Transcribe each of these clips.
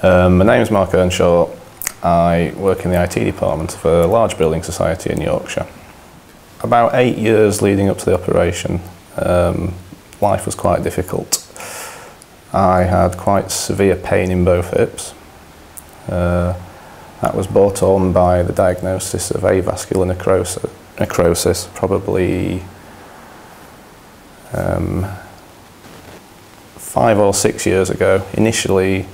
My name is Marc Earnshaw. I work in the IT department of a large building society in Yorkshire. About 8 years leading up to the operation, life was quite difficult. I had quite severe pain in both hips. That was brought on by the diagnosis of avascular necrosis probably 5 or 6 years ago. Initially,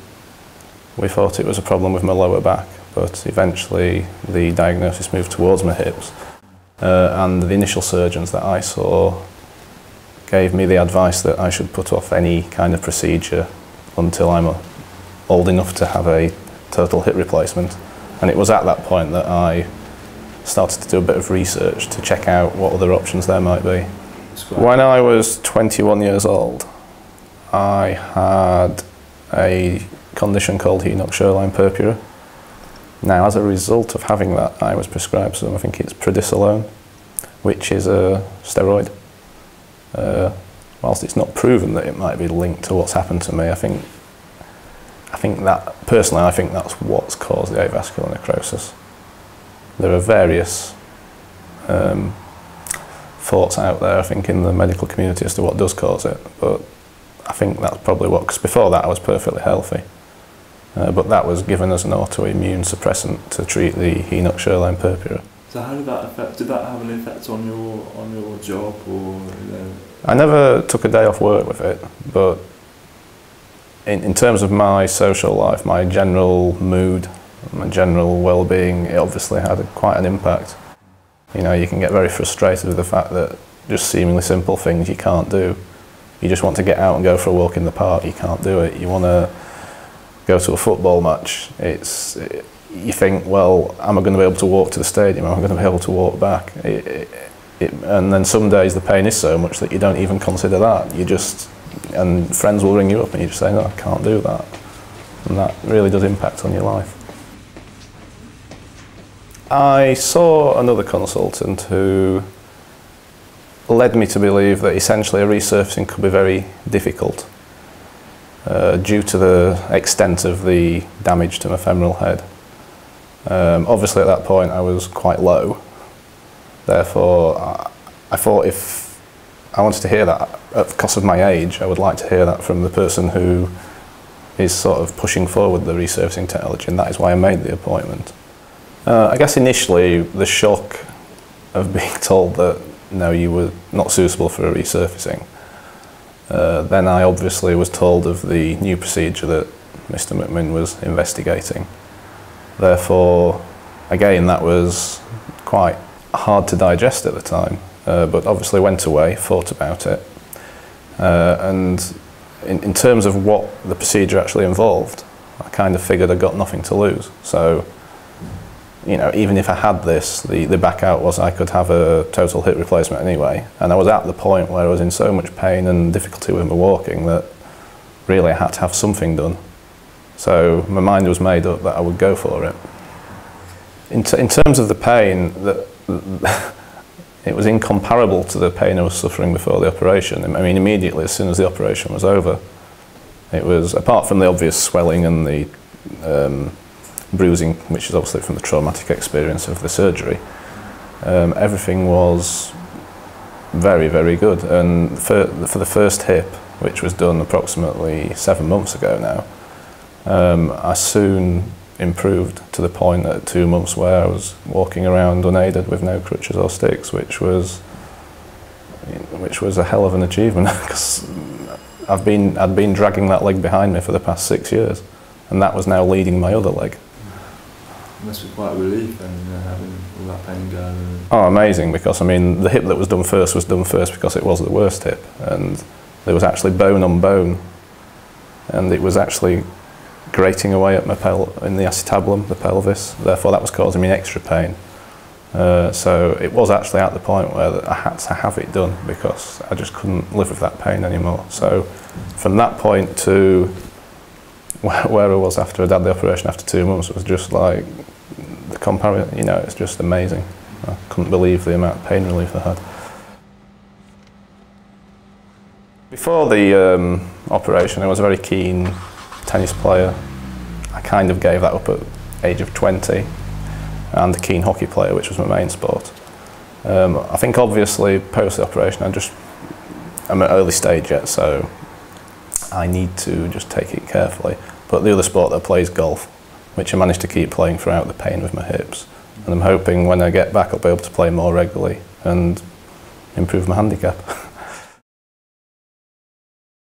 we thought it was a problem with my lower back, but eventually the diagnosis moved towards my hips. And the initial surgeons that I saw gave me the advice that I should put off any kind of procedure until I'm old enough to have a total hip replacement. And it was at that point that I started to do a bit of research to check out what other options there might be. When I was 21 years old, I had a condition called Henoch-Schonlein Purpura. Now, as a result of having that, I was prescribed some, I think it's prednisolone, which is a steroid. Whilst it's not proven that it might be linked to what's happened to me, I think that, personally, I think that's what's caused the avascular necrosis. There are various thoughts out there, I think, in the medical community as to what does cause it, but I think that's probably what, because before that I was perfectly healthy. But that was given as an autoimmune suppressant to treat the Henoch-Schonlein Purpura. So how did that affect? Did that have an effect on your job, or? I never took a day off work with it, but in terms of my social life, my general mood, my general well-being, it obviously had quite an impact. You know, you can get very frustrated with the fact that just seemingly simple things you can't do. You just want to get out and go for a walk in the park, you can't do it. You want to go to a football match, you think, well, am I going to be able to walk to the stadium? Am I going to be able to walk back? And then some days the pain is so much that you don't even consider that. And friends will ring you up and you just say, no, I can't do that. And that really does impact on your life. I saw another consultant who led me to believe that essentially a resurfacing could be very difficult due to the extent of the damage to my femoral head. Obviously at that point I was quite low, therefore I thought if I wanted to hear that, because of my age, I would like to hear that from the person who is sort of pushing forward the resurfacing technology, and that is why I made the appointment. I guess initially the shock of being told that no, you were not suitable for a resurfacing. Then I obviously was told of the new procedure that Mr McMinn was investigating. Therefore, again, that was quite hard to digest at the time, but obviously went away, thought about it. And in terms of what the procedure actually involved, I kind of figured I got nothing to lose. So, you know, even if I had this, the back out was I could have a total hip replacement anyway. And I was at the point where I was in so much pain and difficulty with my walking that really I had to have something done. So my mind was made up that I would go for it. In terms of the pain, it was incomparable to the pain I was suffering before the operation. I mean, immediately as soon as the operation was over, it was, apart from the obvious swelling and the bruising, which is obviously from the traumatic experience of the surgery, everything was very, very good. And for the first hip, which was done approximately 7 months ago now, I soon improved to the point at 2 months where I was walking around unaided with no crutches or sticks, which was a hell of an achievement, because I'd been dragging that leg behind me for the past 6 years, and that was now leading my other leg. It must be quite a relief and having all that pain going. Oh, amazing, because I mean the hip that was done first because it was the worst hip, and there was actually bone on bone, and it was actually grating away at my in the acetabulum, the pelvis, therefore that was causing me extra pain. So it was actually at the point where I had to have it done because I just couldn't live with that pain anymore. So from that point to where I was after I'd had the operation after 2 months was just like the comparison, you know, it's just amazing. I couldn't believe the amount of pain relief I had. Before the operation, I was a very keen tennis player. I I kind of gave that up at age of 20, and a keen hockey player, which was my main sport. I think obviously post the operation I'm at early stage yet, so I need to just take it carefully. But the other sport that I play is golf, which I managed to keep playing throughout the pain with my hips. And I'm hoping when I get back I'll be able to play more regularly and improve my handicap.